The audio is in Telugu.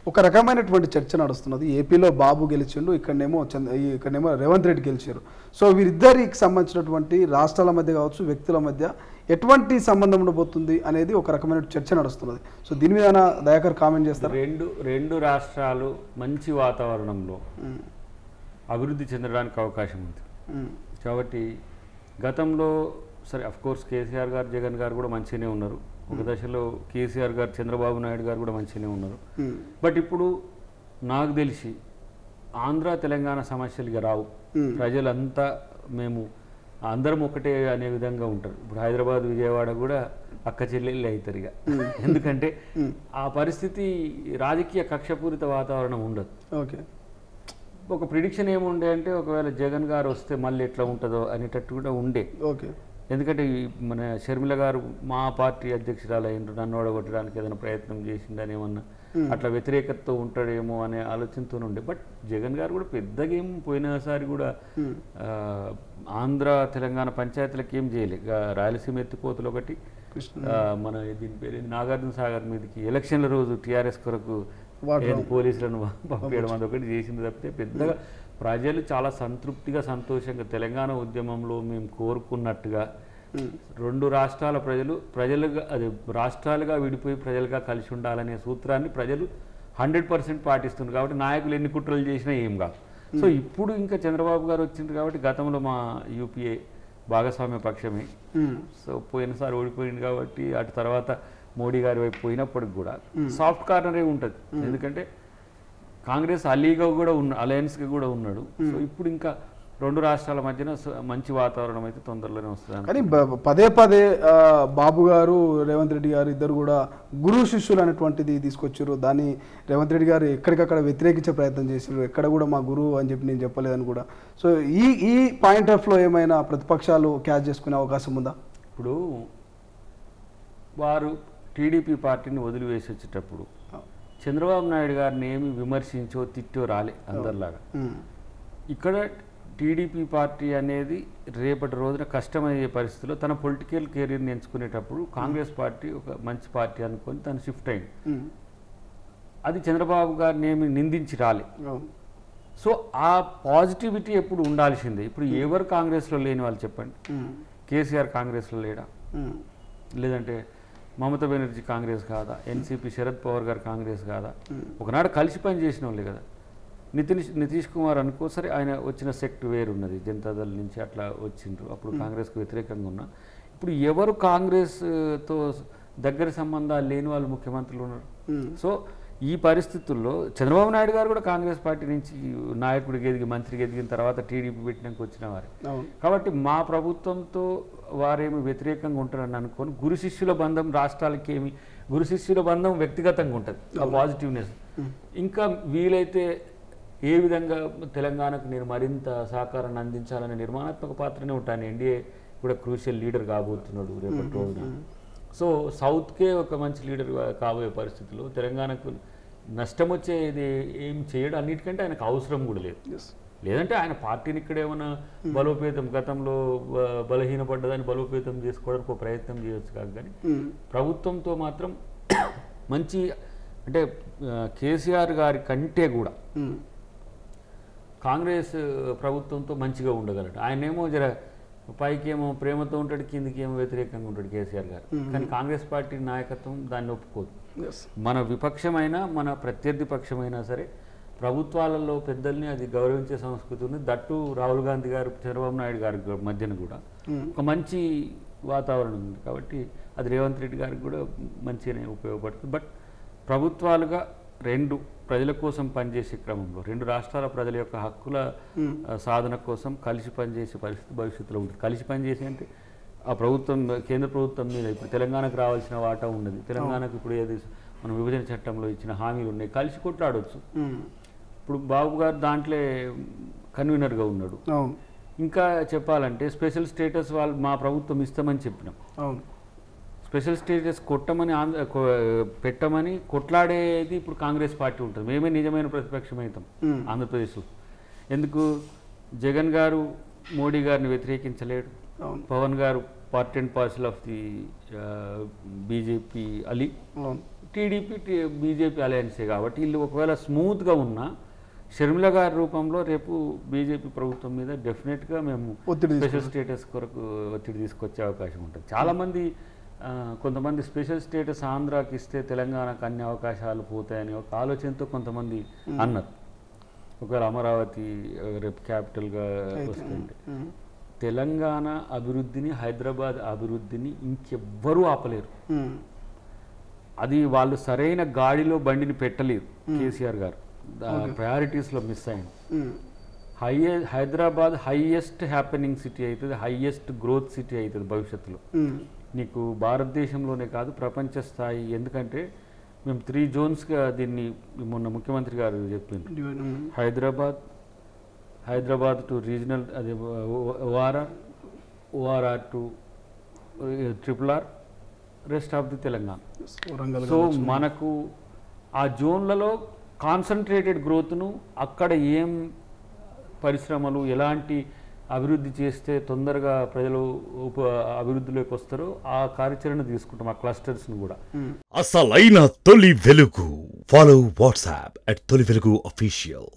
ఒక రకమైనటువంటి చర్చ నడుస్తున్నది. ఏపీలో బాబు గెలిచిండు, ఇక్కడనేమో రేవంత్ రెడ్డి గెలిచారు. సో వీరిద్దరికి సంబంధించినటువంటి రాష్ట్రాల మధ్య కావచ్చు, వ్యక్తుల మధ్య ఎటువంటి సంబంధం ఉండబోతుంది అనేది ఒక రకమైన చర్చ నడుస్తున్నది. సో దీని మీద దయాకర్ కామెంట్ చేస్తారు. రెండు రాష్ట్రాలు మంచి వాతావరణంలో అభివృద్ధి చెందడానికి అవకాశం ఉంది. కాబట్టి గతంలో సరే అఫ్కోర్స్ కేసీఆర్ గారు, జగన్ గారు కూడా మంచిగానే ఉన్నారు. ఒక దశలో కేసీఆర్ గారు, చంద్రబాబు నాయుడు గారు కూడా మంచిగానే ఉన్నారు. బట్ ఇప్పుడు నాకు తెలిసి ఆంధ్ర తెలంగాణ సమస్యలు ఇక రావు. ప్రజలంతా మేము అందరం ఒకటే అనే విధంగా ఉంటారు. ఇప్పుడు హైదరాబాద్, విజయవాడ కూడా అక్క చెల్లెళ్ళు అవుతారు ఇక. ఎందుకంటే ఆ పరిస్థితి రాజకీయ కక్షపూరిత వాతావరణం ఉండదు. ఓకే, ఒక ప్రిడిక్షన్ ఏముండే అంటే ఒకవేళ జగన్ గారు వస్తే మళ్ళీ ఎట్లా ఉంటుందో అనేటట్టు కూడా ఉండే. ఓకే, ఎందుకంటే మన షర్మిల గారు మా పార్టీ అధ్యక్షురాలు అయ్యిండ్రు, నన్ను ఓడగొట్టడానికి ఏదైనా ప్రయత్నం చేసిండని ఏమన్నా అట్లా వ్యతిరేకతతో ఉంటాడేమో అనే ఆలోచనతో ఉండే. బట్ జగన్ గారు కూడా పెద్దగా ఏం పోయినసారి కూడా ఆంధ్ర తెలంగాణ పంచాయతీలకు ఏం చేయలేదు. రాయలసీమ ఎత్తిపోతలు ఒకటి, మన దీని పేరు నాగార్జున సాగర్ మీదకి ఎలక్షన్ల రోజు టీఆర్ఎస్ కొరకు పోలీసులను పంపించడం అదొకటి చేసింది తప్పితే పెద్దగా ప్రజలు చాలా సంతృప్తిగా, సంతోషంగా తెలంగాణ ఉద్యమంలో మేము కోరుకున్నట్టుగా రెండు రాష్ట్రాల ప్రజలుగా అది రాష్ట్రాలుగా విడిపోయి ప్రజలుగా కలిసి ఉండాలనే సూత్రాన్ని ప్రజలు 100% పాటిస్తున్నారు. కాబట్టి నాయకులు ఎన్ని కుట్రలు చేసినా ఏం కాదు. సో ఇప్పుడు ఇంకా చంద్రబాబు గారు వచ్చింది కాబట్టి గతంలో మా యూపీఏ భాగస్వామ్య పక్షమే. సో పోయినసారి ఓడిపోయింది కాబట్టి అటు తర్వాత మోడీ గారి వైపు పోయినప్పటికి కూడా సాఫ్ట్ కార్నరే ఉంటుంది. ఎందుకంటే కాంగ్రెస్ అలయన్స్గా కూడా ఉన్నాడు. సో ఇప్పుడు ఇంకా రెండు రాష్ట్రాల మధ్యన మంచి వాతావరణం అయితే తొందరలోనే వస్తుంది. కానీ పదే పదే బాబు గారు, రేవంత్ రెడ్డి గారు ఇద్దరు కూడా గురు శిష్యులు అనేటువంటిది తీసుకొచ్చారు. దాన్ని రేవంత్ రెడ్డి గారు ఎక్కడికక్కడ వ్యతిరేకించే ప్రయత్నం చేశారు. ఎక్కడ కూడా మా గురువు అని చెప్పి నేను చెప్పలేదని కూడా. సో ఈ పాయింట్ ఆఫ్లో ఏమైనా ప్రతిపక్షాలు క్యాచ్ చేసుకునే అవకాశం ఉందా? ఇప్పుడు వారు టీడీపీ పార్టీని వదిలివేసి వచ్చేటప్పుడు చంద్రబాబు నాయుడు గారిని ఏమి విమర్శించో తిట్టో రాలే అందరిలాగా. ఇక్కడ టీడీపీ పార్టీ అనేది రేపటి రోజున కష్టమయ్యే పరిస్థితిలో తన పొలిటికల్ కెరీర్ని ఎంచుకునేటప్పుడు కాంగ్రెస్ పార్టీ ఒక మంచి పార్టీ అనుకొని తను షిఫ్ట్ అయింది. అది చంద్రబాబు గారిని ఏమి నిందించి రాలే. సో ఆ పాజిటివిటీ ఎప్పుడు ఉండాల్సిందే. ఇప్పుడు ఎవరు కాంగ్రెస్లో లేని వాళ్ళు చెప్పండి. కేసీఆర్ కాంగ్రెస్లో లేడా? లేదంటే మమతా బెనర్జీ కాంగ్రెస్ కాదా? ఎన్సీపీ శరద్ పవార్ గారు కాంగ్రెస్ కాదా? ఒకనాడు కలిసి పని చేసిన వాళ్ళే కదా. నితీష్ కుమార్ అనుకో, సరే ఆయన వచ్చిన సెక్ట్ వేరున్నది, జనతాదళ్ నుంచి అట్లా వచ్చిండ్రు, అప్పుడు కాంగ్రెస్కు వ్యతిరేకంగా ఉన్నా. ఇప్పుడు ఎవరు కాంగ్రెస్తో దగ్గర సంబంధాలు లేని వాళ్ళు ముఖ్యమంత్రులు ఉన్నారు. సో ఈ పరిస్థితుల్లో చంద్రబాబు నాయుడు గారు కూడా కాంగ్రెస్ పార్టీ నుంచి నాయకుడికి ఎదిగి మంత్రికి ఎదిగిన తర్వాత టీడీపీ పెట్టినాక వచ్చిన వారే. కాబట్టి మా ప్రభుత్వంతో వారేమి వ్యతిరేకంగా ఉంటారని అనుకోని గురు శిష్యుల బంధం రాష్ట్రాలకి ఏమి, గురు శిష్యుల బంధం వ్యక్తిగతంగా ఉంటుంది ఆ పాజిటివ్నెస్. ఇంకా వీలైతే ఏ విధంగా తెలంగాణకు నేను మరింత సహకారాన్ని అందించాలనే నిర్మాణాత్మక పాత్రనే ఉంటాను. ఎన్డీఏ కూడా క్రూషియల్ లీడర్ కాబోతున్నాడు రేపటి రోజున. సో సౌత్కే ఒక మంచి లీడర్ కాబోయే పరిస్థితుల్లో తెలంగాణకు నష్టం వచ్చేది ఏం చేయడం అన్నిటికంటే ఆయనకు అవసరం కూడా లేదు. లేదంటే ఆయన పార్టీని ఇక్కడ ఏమైనా బలోపేతం, గతంలో బలహీనపడ్డదాన్ని బలోపేతం చేసుకోవడానికి ఒక ప్రయత్నం చేయొచ్చు కాదు. కానీ ప్రభుత్వంతో మాత్రం మంచి, అంటే కేసీఆర్ గారి కంటే కూడా కాంగ్రెస్ ప్రభుత్వంతో మంచిగా ఉండగలడు. ఆయనేమో జర పైకి ఏమో ప్రేమతో ఉంటాడు, కిందికి ఏమో వ్యతిరేకంగా ఉంటాడు కేసీఆర్ గారు. కానీ కాంగ్రెస్ పార్టీ నాయకత్వం దాన్ని ఒప్పుకోదు. మన విపక్షమైనా మన ప్రత్యర్థి పక్షమైనా సరే ప్రభుత్వాలలో పెద్దల్ని అది గౌరవించే సంస్కృతి ఉంది. దట్టు రాహుల్ గాంధీ గారు, చంద్రబాబు నాయుడు గారి మధ్యన కూడా ఒక మంచి వాతావరణం ఉంది. కాబట్టి అది రేవంత్ రెడ్డి గారికి కూడా మంచిగానే ఉపయోగపడుతుంది. బట్ ప్రభుత్వాలుగా రెండు ప్రజల కోసం పనిచేసే క్రమంలో రెండు రాష్ట్రాల ప్రజల యొక్క హక్కుల సాధన కోసం కలిసి పనిచేసే పరిస్థితి భవిష్యత్తులో ఉంటుంది. కలిసి పనిచేసి అంటే ఆ ప్రభుత్వం, కేంద్ర ప్రభుత్వం మీద ఇప్పుడు తెలంగాణకు రావాల్సిన వాటా ఉన్నది. తెలంగాణకు ఇప్పుడు ఏది మనం విభజన చట్టంలో ఇచ్చిన హామీలు ఉన్నాయి, కలిసి కొట్లాడవచ్చు. ఇప్పుడు బాబు గారు దాంట్లో కన్వీనర్గా ఉన్నాడు. ఇంకా చెప్పాలంటే స్పెషల్ స్టేటస్ వాళ్ళు మా ప్రభుత్వం ఇస్తామని చెప్పినాం. స్పెషల్ స్టేటస్ పెట్టమని కొట్లాడేది ఇప్పుడు కాంగ్రెస్ పార్టీ ఉంటుంది. మేమే నిజమైన ప్రతిపక్షం అవుతాం ఆంధ్రప్రదేశ్లో. ఎందుకు? జగన్ గారు మోడీ గారిని వ్యతిరేకించలేడు. పవన్ గారు part and parcel of the BJP ally. TDP BJP అలయన్సే కాబట్టి వీళ్ళు ఒకవేళ స్మూత్గా ఉన్నా షర్మిల గారి రూపంలో రేపు బీజేపీ ప్రభుత్వం మీద డెఫినెట్గా మేము స్పెషల్ స్టేటస్ కొరకు ఒత్తిడి తీసుకొచ్చే అవకాశం ఉంటుంది. చాలామంది కొంతమంది స్పెషల్ స్టేటస్ ఆంధ్రాకి ఇస్తే తెలంగాణకు అన్ని అవకాశాలు పోతాయని ఒక ఆలోచనతో కొంతమంది అన్నారు. ఒకవేళ అమరావతి రేపు క్యాపిటల్గా వస్తుంటే తెలంగాణ అభివృద్ధిని, హైదరాబాద్ అభివృద్ధిని ఇంకెవ్వరూ ఆపలేరు. అది వాళ్ళు సరైన గాడిలో బండిని పెట్టలేరు. కేసీఆర్ గారు ప్రయారిటీస్లో మిస్ అయింది. హైదరాబాద్ హైయెస్ట్ హ్యాపెనింగ్ సిటీ అవుతుంది, హైయెస్ట్ గ్రోత్ సిటీ అవుతుంది భవిష్యత్తులో. నీకు భారతదేశంలోనే కాదు ప్రపంచ స్థాయి. ఎందుకంటే మేము 3 జోన్స్గా దీన్ని మొన్న ముఖ్యమంత్రి గారు చెప్పింది. హైదరాబాద్ టు రీజనల్, అదే ORR to RRR, rest of the Telangana. So మనకు ఆ జోన్లలో కాన్సన్ట్రేటెడ్ గ్రోత్ను, అక్కడ ఏం పరిశ్రమలు ఎలాంటి అభివృద్ధి చేస్తే తొందరగా ప్రజలు అభివృద్ధిలోకి వస్తారో ఆ కార్యాచరణ తీసుకుంటాం, ఆ క్లస్టర్స్ను కూడా. అసలైన తొలి వెలుగు. ఫాలో వాట్సాప్ @తొలి వెలుగు official.